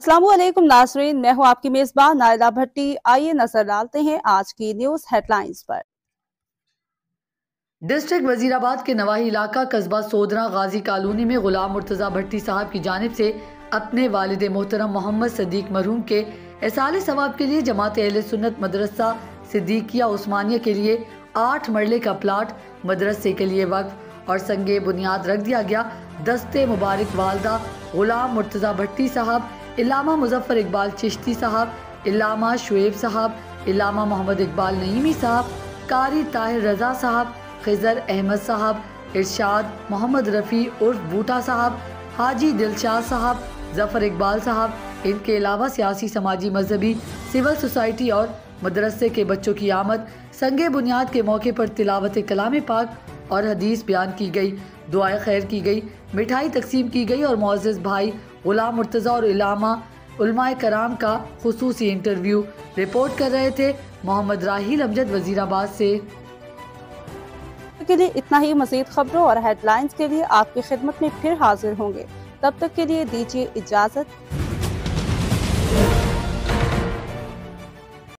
अस्सलामु अलैकुम नाज़रीन, मैं हूँ आपकी मेज़बान नाइला भट्टी। आइए नजर डालते हैं आज की न्यूज़ हेडलाइंस पर। डिस्ट्रिक्ट वजीराबाद के नवाही इलाका कस्बा सोदरा गाजी कॉलोनी में गुलाम मुर्तज़ा भट्टी साहब की जानिब से अपने वालिद मोहतरम मोहम्मद सदीक मरहूम के एहसाल सवाब के लिए जमात अहले सुन्नत मदरसा सिद्दीकिया उस्मानिया के लिए 8 मरले का प्लाट मदरसे के लिए वक्फ और संगे बुनियाद रख दिया गया। दस्ते मुबारक वालदा गुलाम मुर्तज़ा भट्टी साहब, इल्लामा मुजफ्फर इकबाल चिश्ती साहब, इल्लामा शुएब साहब, इल्लामा मोहम्मद इकबाल नईमी साहब, कारी ताहिर रजा साहब, खिजर अहमद साहब, इरशाद मोहम्मद रफ़ी उर्फ बूटा साहब, हाजी दिलशाद साहब, जफर इकबाल साहब, इनके अलावा सियासी, समाजी, मजहबी, सिविल सोसाइटी और मदरसे के बच्चों की आमद संगे बुनियाद के मौके पर तिलावत कलाम पाक और हदीस बयान की गई, दुआए खैर की गई, मिठाई तकसीम की गई और मुअज़्ज़ज़ भाई गुलाम मुर्तज़ा और उलमाए कराम का खुसूसी इंटरव्यू। रिपोर्ट कर रहे थे मोहम्मद राहील अमजद वजीराबाद से। के लिए इतना ही। मज़ीद खबरों और हेडलाइंस के लिए आपकी खिदमत में फिर हाजिर होंगे। तब तक के लिए दीजिए इजाज़त।